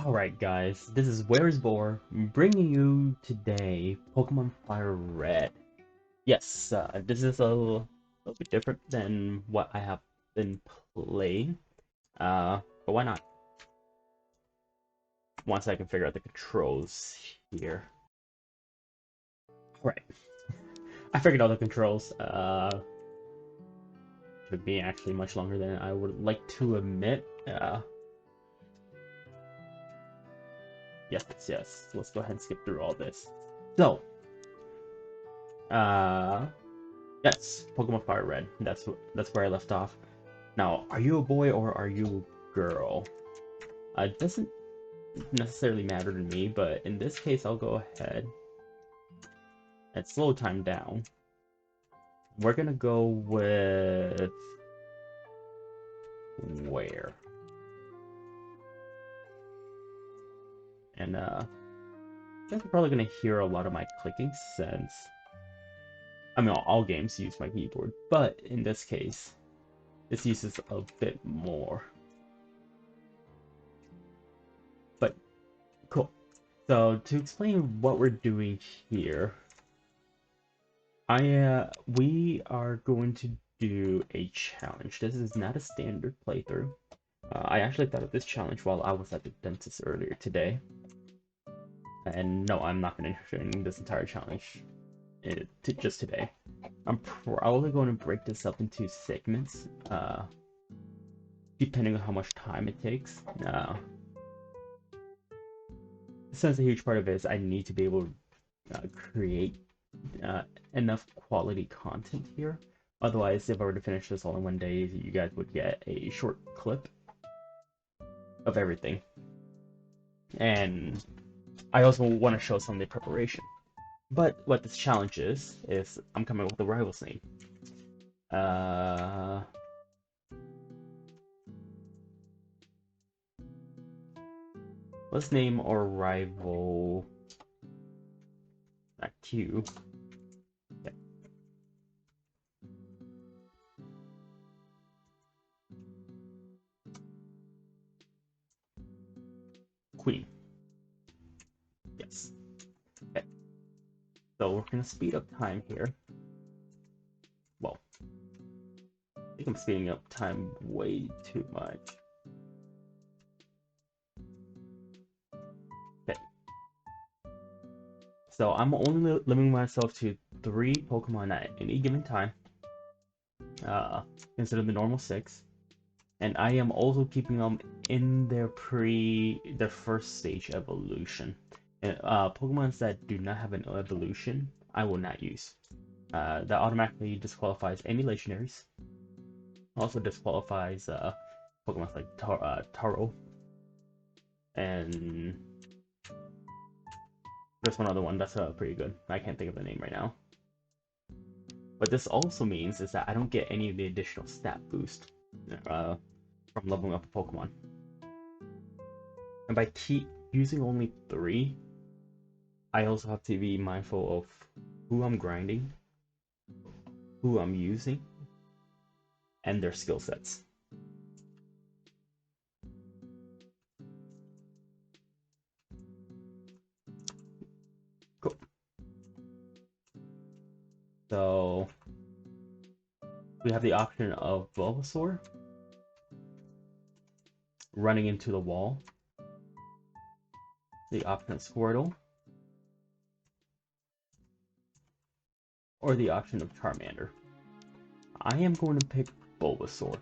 Alright guys, this is Where's Boar, bringing you today Pokemon FireRed. Yes, this is a little bit different than what I have been playing, but why not? Once I can figure out the controls here. Alright, I figured out the controls, took me actually much longer than I would like to admit. Yes, let's go ahead and skip through all this. So, yes, Pokemon FireRed. That's where I left off. Now, are you a boy or are you a girl? It doesn't necessarily matter to me, but in this case, I'll go ahead and slow time down. We're gonna go with where? And you guys are probably gonna hear a lot of my clicking since I mean all games use my keyboard, but in this case, this uses a bit more. But cool. So to explain what we're doing here, we are going to do a challenge. This is not a standard playthrough. I actually thought of this challenge while I was at the dentist earlier today. And no, I'm not going to do this entire challenge just today. I'm probably going to break this up into segments, depending on how much time it takes. Since a huge part of it is I need to be able to create enough quality content here. Otherwise, if I were to finish this all in one day, you guys would get a short clip of everything. And I also want to show some of the preparation. But what this challenge is I'm coming up with a rival's name. Let's name our rival Q. Okay. Queen. Yes. Okay. So we're gonna speed up time here. Well, I think I'm speeding up time way too much. Okay. So I'm only limiting myself to 3 Pokemon at any given time, instead of the normal 6. And I am also keeping them in their first stage evolution. And Pokemon that do not have an evolution, I will not use. That automatically disqualifies any legendaries. Also disqualifies Pokemon like Taro. And there's one other one that's pretty good. I can't think of the name right now. What this also means is that I don't get any of the additional stat boost from leveling up a Pokemon. And by using only 3, I also have to be mindful of who I'm grinding, who I'm using, and their skill sets. Cool. So we have the option of Bulbasaur running into the wall, the option of Squirtle, or the option of Charmander. I am going to pick Bulbasaur,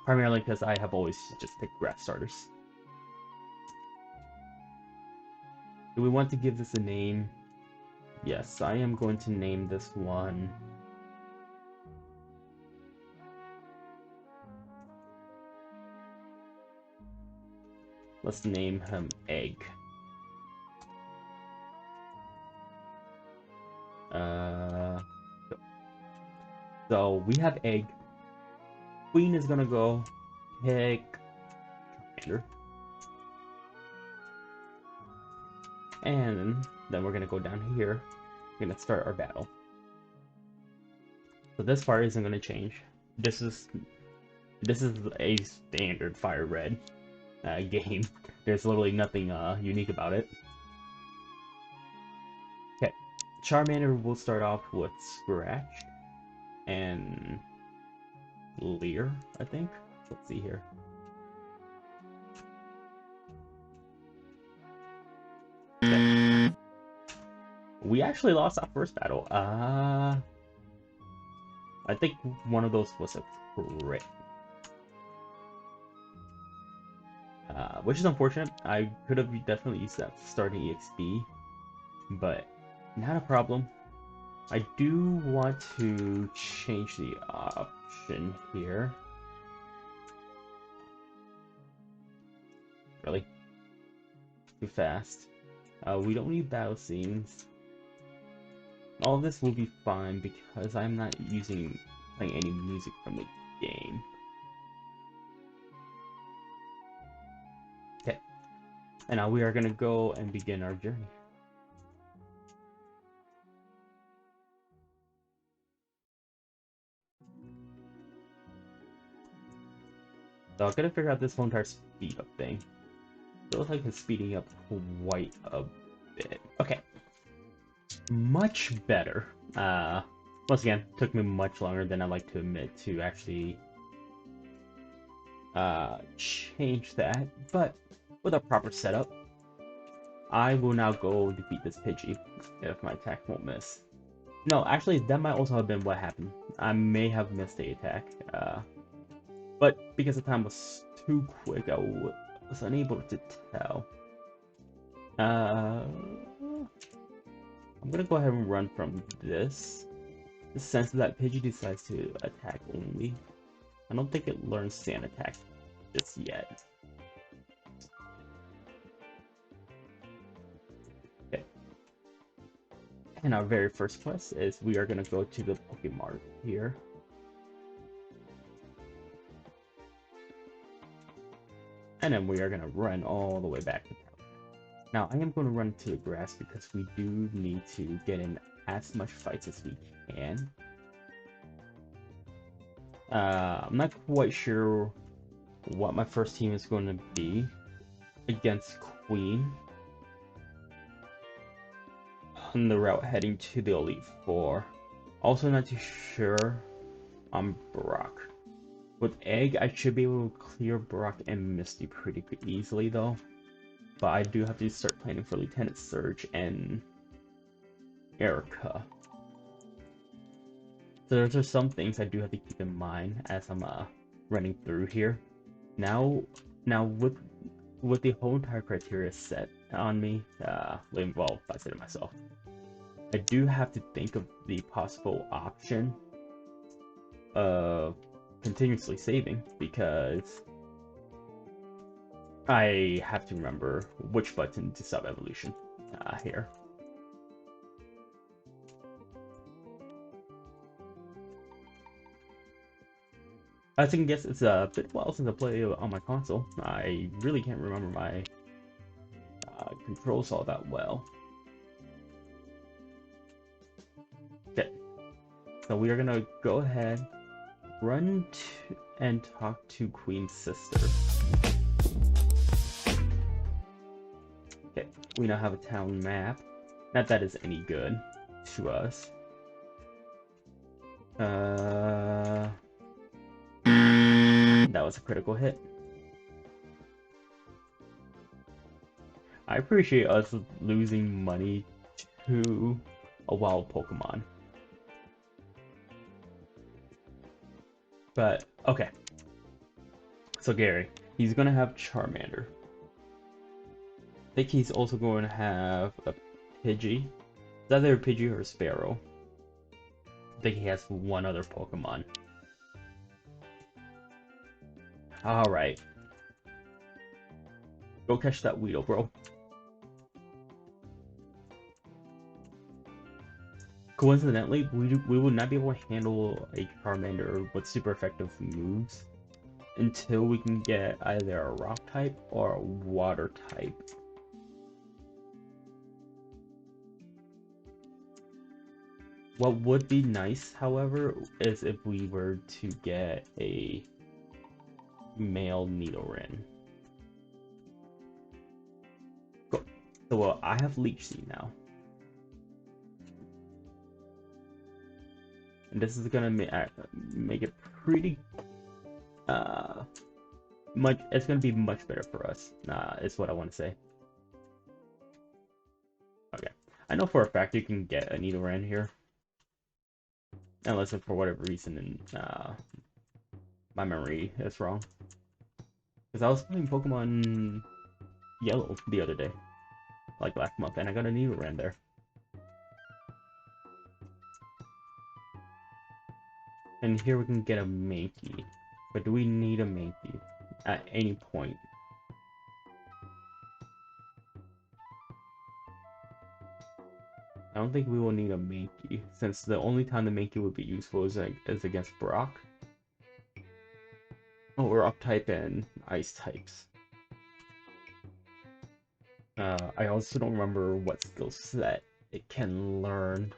primarily because I have always just picked grass starters. Do we want to give this a name? Yes, I am going to name this one let's name him Egg. So we have Egg. Queen is gonna go pick Charmander. And then we're gonna go down here. We're gonna start our battle. So this part isn't gonna change. This is a standard FireRed. game. There's literally nothing unique about it. Okay, Charmander will start off with Scratch and Leer, I think. Let's see here. Okay. We actually lost our first battle. I think one of those was a crit. Which is unfortunate. I could have definitely used that starting EXP, but not a problem. I do want to change the option here. Really? Too fast. We don't need battle scenes. All of this will be fine because I'm not playing any music from the game. Okay. And now we are gonna go and begin our journey. So I'm gonna figure out this whole entire speed up thing. Feels like it's speeding up quite a bit. Okay. Much better. Once again, took me much longer than I like to admit to actually change that, but with a proper setup, I will now go defeat this Pidgey if my attack won't miss. No, actually, that might also have been what happened. I may have missed the attack, but because the time was too quick, I was unable to tell. I'm gonna go ahead and run from this. The sense that Pidgey decides to attack only. I don't think it learns Sand Attack just yet. Okay. And our very first quest is we are gonna go to the Pokemon here. And then we are gonna run all the way back to town. Now I am gonna run to the grass because we do need to get in as much fights as we can. I'm not quite sure what my first team is going to be against Queen on the route heading to the Elite Four. Also not too sure on Brock. With Egg, I should be able to clear Brock and Misty pretty easily though. But I do have to start planning for Lieutenant Surge and Erica. So those are some things I do have to keep in mind as I'm running through here. Now with the whole entire criteria set on me, well, I said it myself, I do have to think of the possible option of continuously saving because I have to remember which button to stop evolution here. As you can guess, it's a bit while since I played on my console. I really can't remember my controls all that well. Okay, so we are gonna go ahead, run and talk to Queen's sister. Okay, we now have a town map. Not that is any good to us. That was a critical hit. I appreciate us losing money to a wild Pokemon. But, okay. So Gary, he's gonna have Charmander. I think he's also going to have a Pidgey. It's either a Pidgey or a Sparrow. I think he has one other Pokemon. Alright. Go catch that Weedle, bro. Coincidentally, we will not be able to handle a Charmander with super effective moves until we can get either a Rock type or a Water type. What would be nice, however, is if we were to get a male Nidoran. So I have Leech Seed now. And this is gonna make it pretty much. It's gonna be much better for us. Is what I want to say. Okay, I know for a fact you can get a Nidoran here, unless for whatever reason my memory is wrong. Because I was playing Pokemon Yellow the other day, like last month, and I got a Nidoran there. And here we can get a Mankey. But do we need a Mankey at any point? I don't think we will need a Mankey, since the only time the Mankey would be useful is against Brock. Oh, we're Rock type and Ice types. I also don't remember what skill set it can learn.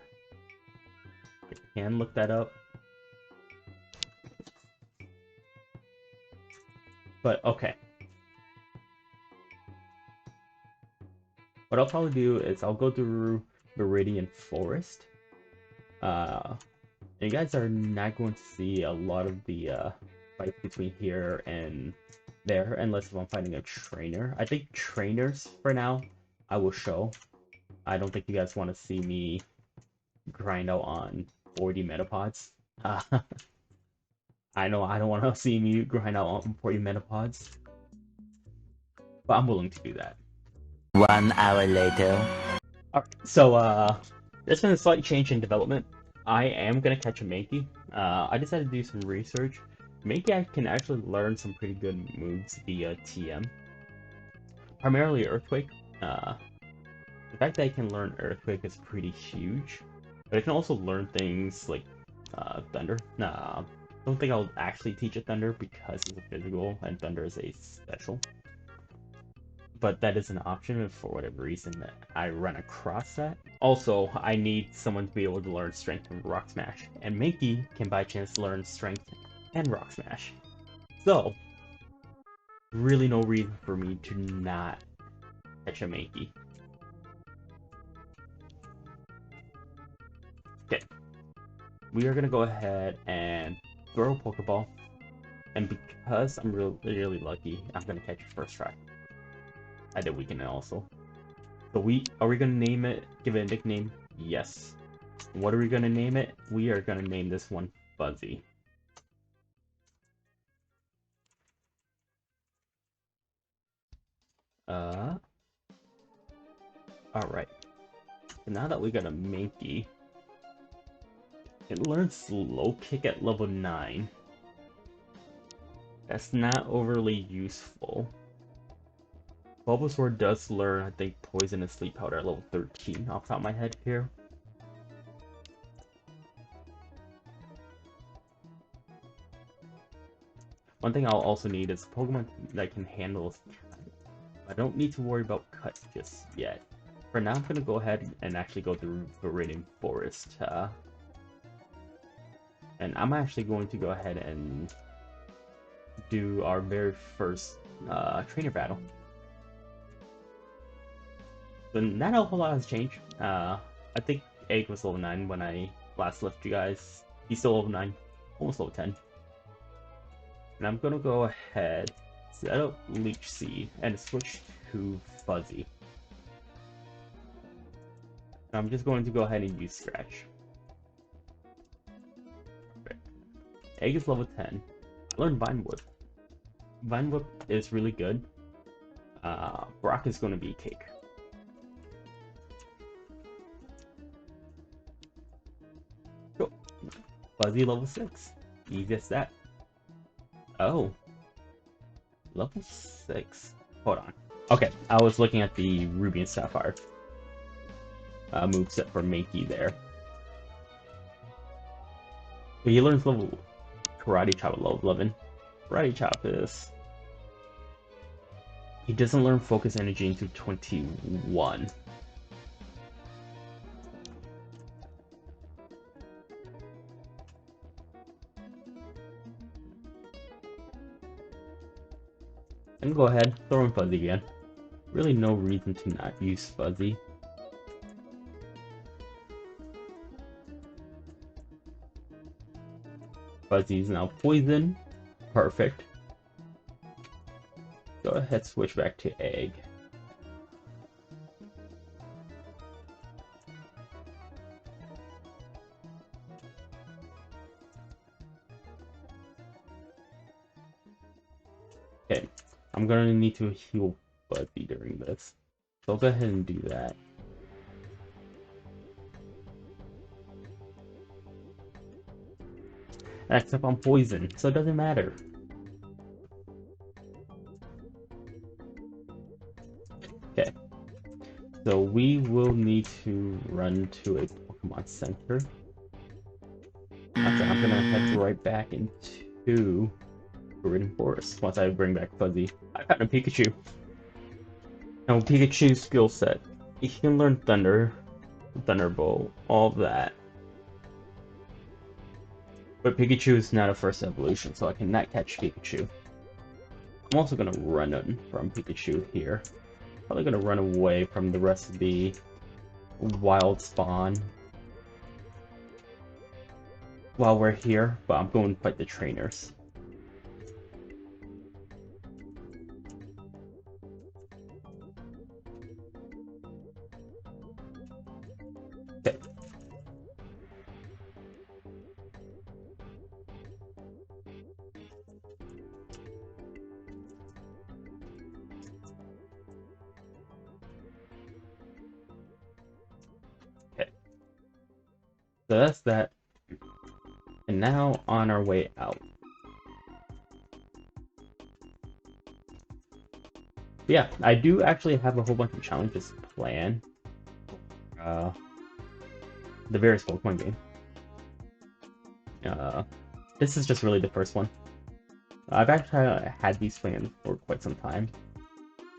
I can look that up. But okay. What I'll probably do is I'll go through Viridian Forest. And you guys are not going to see a lot of the fight between here and there, unless I'm finding a trainer. I think trainers for now I will show. I don't think you guys want to see me grind out on 40 Metapods. I know I don't want to see me grind out on 40 Metapods, but I'm willing to do that. 1 hour later. Alright, so there's been a slight change in development. I am gonna catch a Mankey. I decided to do some research. Mankey can actually learn some pretty good moves via TM. Primarily Earthquake. The fact that it can learn Earthquake is pretty huge. But it can also learn things like Thunder. I don't think I'll actually teach it Thunder because it's a physical and Thunder is a special. But that is an option if for whatever reason that I run across that. Also, I need someone to be able to learn Strength and Rock Smash. And Mankey can by chance learn Strength and Rock Smash. So, really no reason for me to not catch a Mankey. Okay. We are going to go ahead and throw a Pokeball. And because I'm really lucky, I'm going to catch it first try. I did weaken it also. So are we gonna name it? Give it a nickname? Yes. What are we gonna name it? We are gonna name this one Fuzzy. Alright. So now that we got a Mankey, it learns Slow Kick at level 9. That's not overly useful. Bulbasaur does learn, I think, Poison and Sleep Powder at level 13 off the top of my head here. One thing I'll also need is a Pokemon that can handle cut. I don't need to worry about cut just yet. For now, I'm going to go ahead and actually go through Viridian Forest. And I'm actually going to go ahead and do our very first trainer battle. So not a whole lot has changed. I think Egg was level 9 when I last left you guys. He's still level 9, almost level 10. And I'm gonna go ahead, set up Leech Seed, and switch to Fuzzy. And I'm just going to go ahead and use Scratch. Okay. Egg is level 10. I learned Vine Whip. Vine Whip is really good. Brock is going to be cake. Cool. Fuzzy level 6. Easy as that. Oh. Level 6. Hold on. Okay, I was looking at the Ruby and Sapphire moveset for Mankey there. But he learns level Karate Chop at level 11. Karate Chop is... He doesn't learn Focus Energy until 21. And go ahead, throw in Fuzzy again. really no reason to not use Fuzzy. Fuzzy is now poison. Perfect. Go ahead, switch back to Egg. Okay, I'm gonna need to heal Fuzzy during this. So I'll go ahead and do that. Except I'm poison, so it doesn't matter. Okay, so we will need to run to a Pokemon Center. Actually, I'm gonna head right back into Forbidden Forest once I bring back Fuzzy. I found a Pikachu. Now, Pikachu's skill set. He can learn Thunder, Thunderbolt, all that. But Pikachu is not a first evolution, so I cannot catch Pikachu. I'm also gonna run from Pikachu here. Probably gonna run away from the rest of the wild spawn while we're here, but I'm going to fight the trainers. Okay. Okay. So that's that. And now on our way out. Yeah, I do actually have a whole bunch of challenges planned. The various Pokemon game. This is just really the first one. I've actually had these plans for quite some time.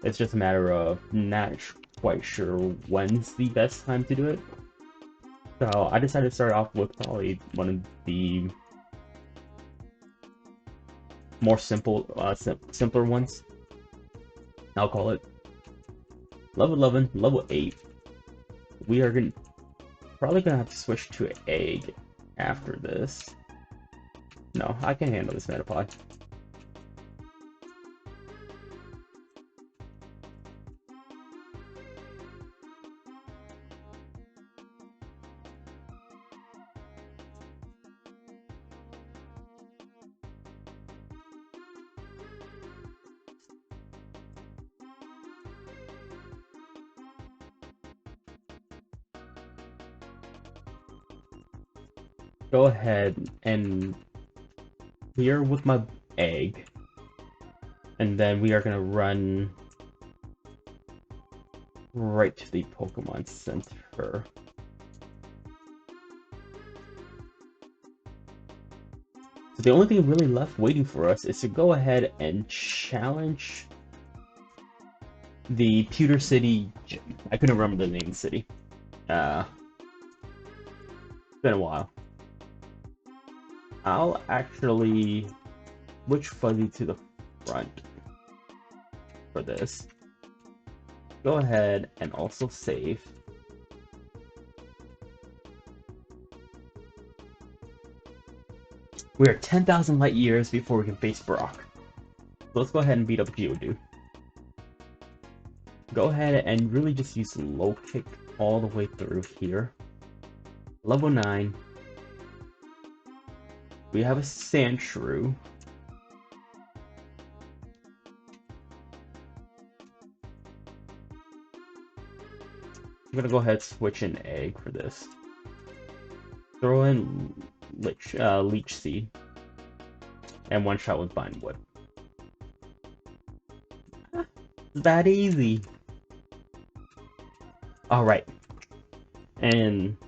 It's just a matter of not quite sure when's the best time to do it. So I decided to start off with probably one of the more simpler ones. I'll call it level 11, level 8. We are probably gonna have to switch to an Egg after this. No, I can handle this Metapod. Go ahead and clear with my Egg, and then we are gonna run right to the Pokemon Center. So the only thing really left waiting for us is to go ahead and challenge the Pewter City Gym. I couldn't remember the name of the city. It's been a while. I'll actually switch Fuzzy to the front for this. Go ahead and also save. We are 10,000 light years before we can face Brock. So let's go ahead and beat up Geodude. Go ahead and really just use low kick all the way through here. Level 9. We have a Sandshrew. I'm gonna go ahead and switch an Egg for this. Throw in Leech Seed. And one shot with Vine Whip. It's that easy. Alright. And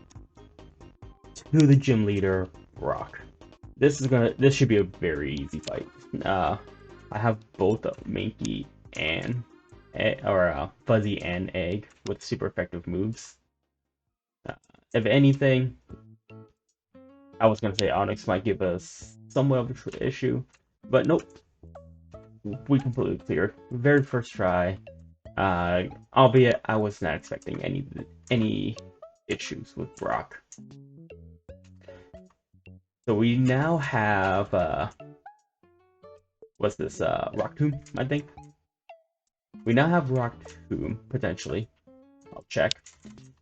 to the gym leader, Brock. This should be a very easy fight. I have both Mankey and Fuzzy and Egg with super effective moves. If anything, I was gonna say Onyx might give us somewhat of an issue, but nope. We completely cleared. Very first try. Albeit I was not expecting any issues with Brock. So we now have what's this? Rock Tomb, I think. We now have Rock Tomb potentially. I'll check.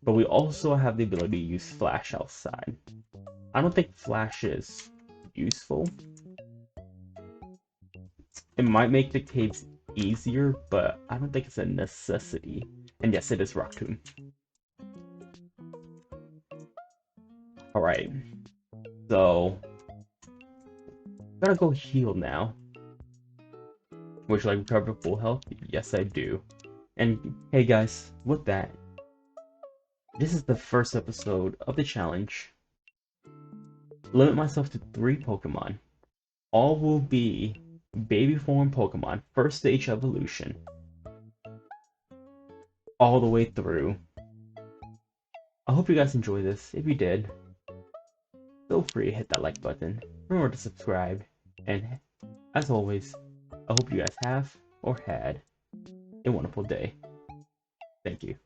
But we also have the ability to use Flash outside. I don't think Flash is useful. It might make the caves easier, but I don't think it's a necessity. And yes, it is Rock Tomb. Alright. So I'm gonna go heal now. Would you like to recover full health? Yes, I do. And hey guys, with that, this is the first episode of the challenge. Limit myself to 3 Pokemon. All will be baby form Pokemon, first stage evolution. All the way through. I hope you guys enjoyed this. If you did, feel free to hit that like button. Remember to subscribe. And as always, I hope you guys have or had a wonderful day. Thank you.